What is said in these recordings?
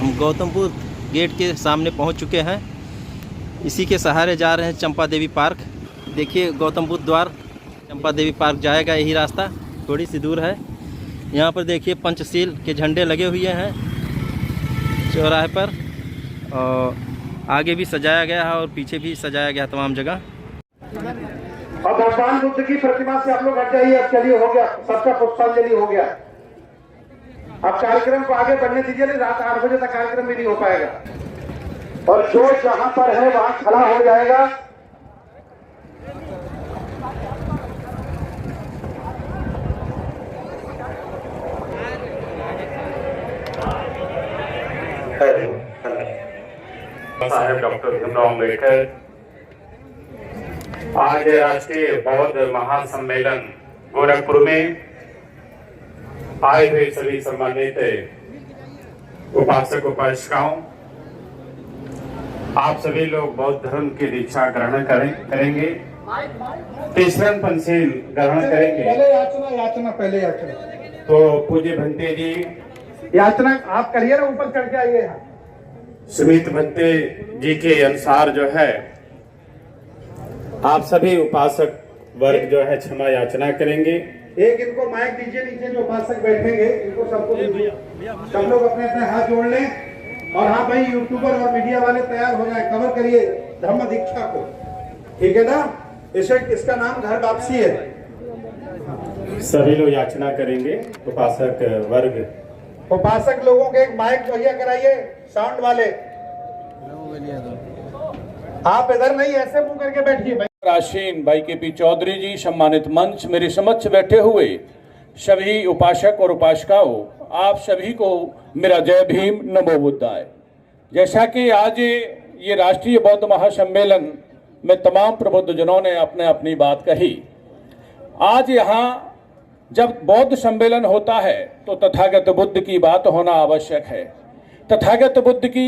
हम गौतम बुद्ध गेट के सामने पहुंच चुके हैं। इसी के सहारे जा रहे हैं चंपा देवी पार्क। देखिए गौतम बुद्ध द्वार चंपा देवी पार्क जाएगा, यही रास्ता थोड़ी सी दूर है। यहाँ पर देखिए पंचशील के झंडे लगे हुए हैं चौराहे पर, और आगे भी सजाया गया है और पीछे भी सजाया गया तमाम जगह। और भगवान बुद्ध की प्रतिमा से आप लोग हट जाइए। अब चलिए, हो गया सबका पुष्पांजलि हो गया। अब कार्यक्रम को आगे बढ़ने दीजिए, नहीं रात 8 बजे तक कार्यक्रम भी नहीं हो पाएगा। और जो जहां पर है वहां खड़ा हो जाएगा। साहेब डॉक्टर भीमराव अम्बेडकर आज राष्ट्रीय बौद्ध महासम्मेलन गोरखपुर में आए हुए सभी सम्मानित उपासक उपासिकाओं, आप सभी लोग बौद्ध धर्म की दीक्षा ग्रहण करेंगे, तीसरन पंचशील ग्रहण करेंगे। पहले याचना तो पूज्य भंते जी याचना आप करिए ना, ऊपर चढ़ के आइए। सुमित भंते जी के अनुसार जो है आप सभी उपासक वर्ग जो है क्षमा याचना करेंगे। एक इनको माइक दीजिए, नीचे जो उपासक बैठेंगे इनको सबको सब लोग अपने अपने हाथ जोड़ लें। और हाँ भाई, यूट्यूबर और मीडिया वाले तैयार हो जाए, कवर करिए धर्म दीक्षा को, ठीक है ना। इसका नाम घर वापसी है। सभी लोग याचना करेंगे। उपासक वर्ग, उपासक लोगों के एक माइक मुहैया कराइए, साउंड वाले। आप इधर नहीं, ऐसे मुंह करके बैठिए भाई। राशीन भाई के पी चौधरी जी, सम्मानित मंच, मेरे समक्ष बैठे हुए सभी उपासक और उपासिकाओं, आप सभी को मेरा जय भीम, नमो बुद्धाय। जैसा कि आज ये राष्ट्रीय बौद्ध महासम्मेलन में तमाम प्रबुद्ध जनों ने अपने अपनी बात कही। आज यहाँ जब बौद्ध सम्मेलन होता है तो तथागत बुद्ध की बात होना आवश्यक है। तथागत बुद्ध की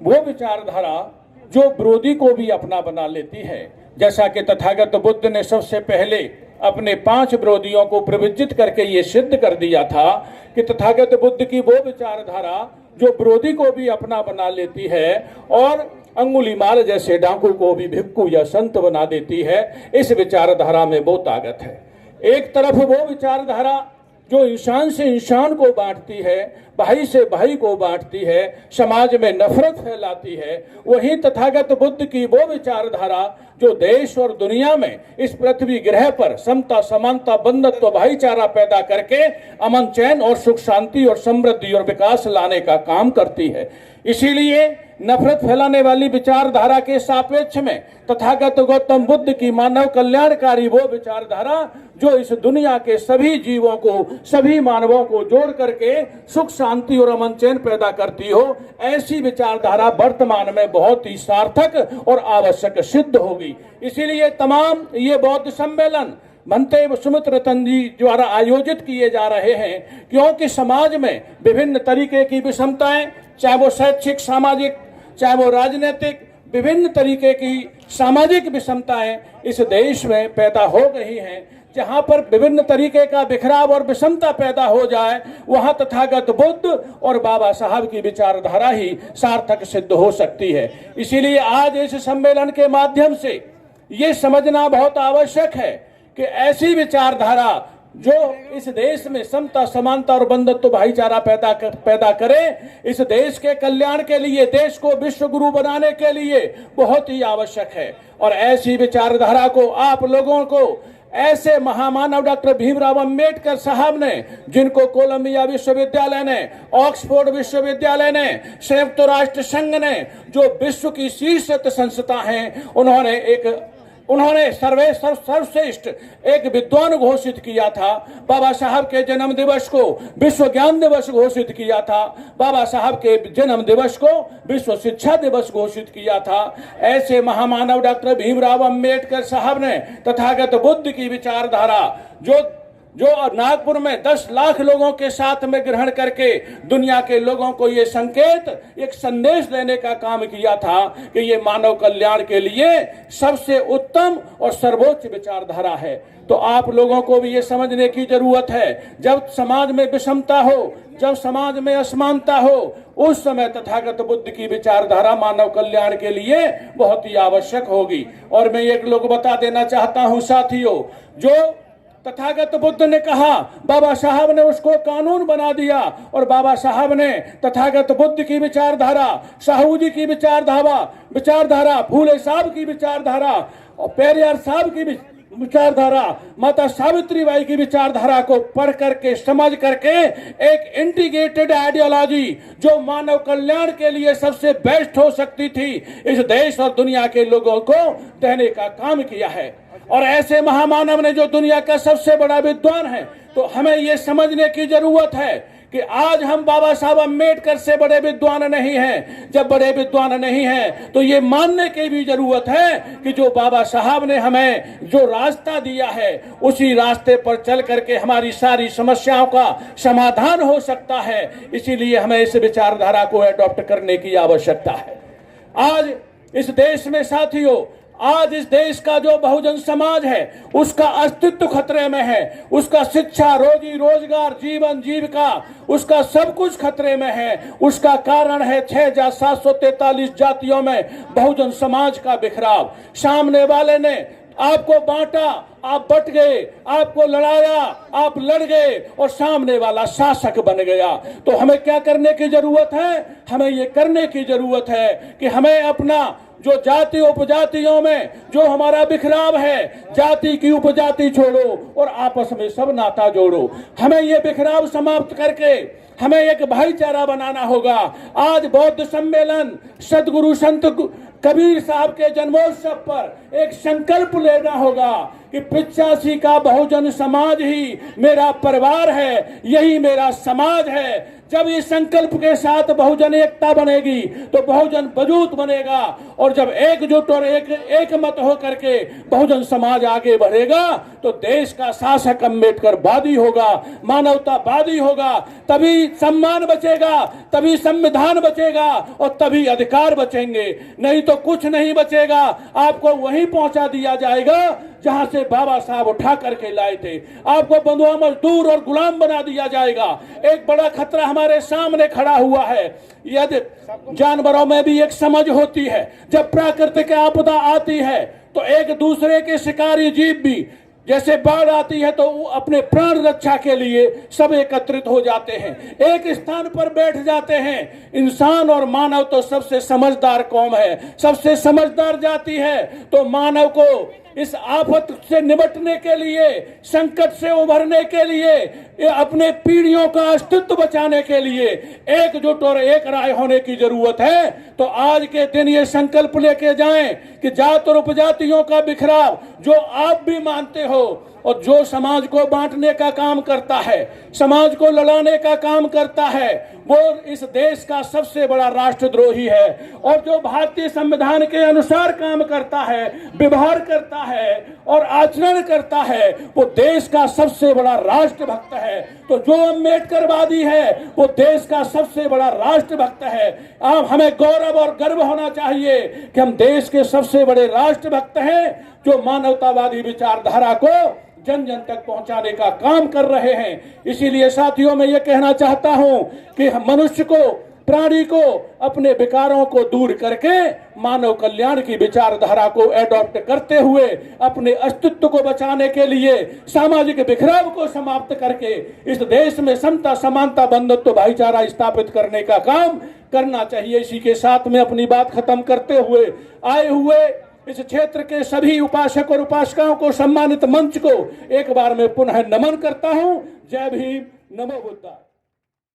वो विचारधारा जो विरोधी को भी अपना बना लेती है। जैसा कि तथागत बुद्ध ने सबसे पहले अपने 5 विरोधियों को प्रविजित करके ये सिद्ध कर दिया था कि तथागत बुद्ध की वो विचारधारा जो विरोधी को भी अपना बना लेती है और अंगुलीमाल जैसे डाकू को भी भिक्खु या संत बना देती है, इस विचारधारा में वो ताकत है। एक तरफ वो विचारधारा जो इंसान से इंसान को बांटती है, भाई से भाई को बांटती है, समाज में नफरत फैलाती है, वहीं तथागत बुद्ध की वो विचारधारा जो देश और दुनिया में इस पृथ्वी ग्रह पर समता, समानता, बंधुत्व, भाईचारा पैदा करके अमन, चैन और सुख शांति और समृद्धि और विकास लाने का काम करती है। इसीलिए नफरत फैलाने वाली विचारधारा के सापेक्ष में तथागत गौतम बुद्ध की मानव कल्याणकारी वो विचारधारा जो इस दुनिया के सभी जीवों को, सभी मानवों को जोड़ करके सुख शांति और अमन चैन पैदा करती हो, ऐसी विचारधारा वर्तमान में बहुत ही सार्थक और आवश्यक सिद्ध होगी। इसीलिए तमाम ये बौद्ध सम्मेलन भंते सुमित रतन जी द्वारा आयोजित किए जा रहे हैं, क्योंकि समाज में विभिन्न तरीके की विषमताएं, चाहे वो शैक्षिक, सामाजिक, चाहे वो राजनीतिक, विभिन्न तरीके की सामाजिक विषमताएं इस देश में पैदा हो गई हैं। जहां पर विभिन्न तरीके का बिखराव और विषमता पैदा हो जाए, वहां तथागत बुद्ध और बाबा साहब की विचारधारा ही सार्थक सिद्ध हो सकती है। इसीलिए आज इस सम्मेलन के माध्यम से ये समझना बहुत आवश्यक है कि ऐसी विचारधारा जो इस देश में समता, समानता और बंधुत्व, भाईचारा पैदा करे, इस देश के कल्याण के लिए, देश को विश्व गुरु बनाने के लिए बहुत ही आवश्यक है। और ऐसी विचारधारा को आप लोगों को ऐसे महामानव डॉक्टर भीमराव अम्बेडकर साहब ने, जिनको कोलंबिया विश्वविद्यालय ने, ऑक्सफोर्ड विश्वविद्यालय ने, संयुक्त राष्ट्र संघ ने, जो विश्व की शीर्ष संस्था हैं, उन्होंने सर्वश्रेष्ठ एक विद्वान घोषित किया था। बाबा साहब के जन्म दिवस को विश्व ज्ञान दिवस घोषित किया था। बाबा साहब के जन्म दिवस को विश्व शिक्षा दिवस घोषित किया था। ऐसे महामानव डॉक्टर भीमराव अम्बेडकर साहब ने तथागत बुद्ध की विचारधारा जो जो नागपुर में 10 लाख लोगों के साथ में ग्रहण करके दुनिया के लोगों को ये संकेत, एक संदेश देने का काम किया था कि ये मानव कल्याण के लिए सबसे उत्तम और सर्वोच्च विचारधारा है। तो आप लोगों को भी ये समझने की जरूरत है, जब समाज में विषमता हो, जब समाज में असमानता हो, उस समय तथागत बुद्ध की विचारधारा मानव कल्याण के लिए बहुत ही आवश्यक होगी। और मैं एक लोग बता देना चाहता हूं साथियों, जो तथागत बुद्ध ने कहा, बाबा साहब ने उसको कानून बना दिया, और बाबा साहब ने तथागत बुद्ध की विचारधारा, साहू जी की विचारधारा, फूले साहब की विचारधारा और पेरियार साहब की विचारधारा, माता सावित्रीबाई की विचारधारा को पढ़ करके, समझ करके एक इंटीग्रेटेड आइडियोलॉजी जो मानव कल्याण के लिए सबसे बेस्ट हो सकती थी, इस देश और दुनिया के लोगों को देने का काम किया है। और ऐसे महामानव ने जो दुनिया का सबसे बड़ा विद्वान है, तो हमें ये समझने की जरूरत है कि आज हम बाबा साहब अम्बेडकर से बड़े विद्वान नहीं हैं। जब बड़े विद्वान नहीं हैं तो ये मानने की भी जरूरत है कि जो बाबा साहब ने हमें जो रास्ता दिया है, उसी रास्ते पर चल करके हमारी सारी समस्याओं का समाधान हो सकता है। इसीलिए हमें इस विचारधारा को अडॉप्ट करने की आवश्यकता है। आज इस देश में साथियों, आज इस देश का जो बहुजन समाज है, उसका अस्तित्व खतरे में है। उसका शिक्षा, रोजी रोजगार, जीवन जीविका, उसका सब कुछ खतरे में है। उसका कारण है 6,743 जातियों में बहुजन समाज का बिखराव। सामने वाले ने आपको बांटा, आप बट गए, आपको लड़ाया, आप लड़ गए, और सामने वाला शासक बन गया। तो हमें क्या करने की जरूरत है? हमें ये करने की जरूरत है कि हमें अपना जो जाति उपजातियों में जो हमारा बिखराव है, जाति की उपजाति छोड़ो और आपस में सब नाता जोड़ो। हमें ये बिखराव समाप्त करके हमें एक भाईचारा बनाना होगा। आज बौद्ध सम्मेलन, सदगुरु संत कबीर साहब के जन्मोत्सव पर एक संकल्प लेना होगा कि 85 का बहुजन समाज ही मेरा परिवार है, यही मेरा समाज है। जब इस संकल्प के साथ बहुजन एकता बनेगी तो बहुजन वजूद बनेगा, और जब एकजुट और एक मत हो करके बहुजन समाज आगे बढ़ेगा तो देश का शासक अम्बेडकरवादी होगा, मानवतावादी होगा। तभी सम्मान बचेगा, तभी संविधान बचेगा और तभी अधिकार बचेंगे। नहीं तो कुछ नहीं बचेगा। आपको वहीं पहुंचा दिया जाएगा जहां से बाबा साहब उठा करके लाए थे। आपको बंधुआ मजदूर और गुलाम बना दिया जाएगा। एक बड़ा खतरा हमारे सामने खड़ा हुआ है। यदि जानवरों में भी एक समझ होती है, जब प्राकृतिक आपदा आती है तो एक दूसरे के शिकारी जीव भी, जैसे बाढ़ आती है तो वो अपने प्राण रक्षा के लिए सब एकत्रित हो जाते हैं, एक स्थान पर बैठ जाते हैं। इंसान और मानव तो सबसे समझदार कौम है, सबसे समझदार जाति है। तो मानव को इस आफत से निपटने के लिए, संकट से उभरने के लिए, अपने पीढ़ियों का अस्तित्व बचाने के लिए एकजुट और एक राय होने की जरूरत है। तो आज के दिन ये संकल्प लेके जाएं कि जात और उपजातियों का बिखराव जो आप भी मानते हो और जो समाज को बांटने का काम करता है, समाज को लड़ाने का काम करता है, वो इस देश का सबसे बड़ा राष्ट्रद्रोही है। और जो भारतीय संविधान के अनुसार काम करता है, व्यवहार करता है और आचरण करता है, वो देश का सबसे बड़ा राष्ट्रभक्त है। तो जो अम्बेडकरवादी है वो देश का सबसे बड़ा राष्ट्रभक्त है। अब हमें गौरव और गर्व होना चाहिए कि हम देश के सबसे बड़े राष्ट्रभक्त हैं, जो मानवतावादी विचारधारा को जन जन तक पहुंचाने का काम कर रहे हैं। इसीलिए साथियों, मैं ये कहना चाहता हूं कि मनुष्य को, प्राणी को अपने विकारों को दूर करके मानव कल्याण की विचारधारा को एडॉप्ट करते हुए अपने अस्तित्व को बचाने के लिए, सामाजिक बिखराव को समाप्त करके इस देश में समता, समानता, बंधुत्व, भाईचारा स्थापित करने का काम करना चाहिए। इसी के साथ में अपनी बात खत्म करते हुए आए हुए इस क्षेत्र के सभी उपासक और उपासिकाओं को, सम्मानित मंच को एक बार मैं पुनः नमन करता हूं। जय भीम, नमो बुद्धाय।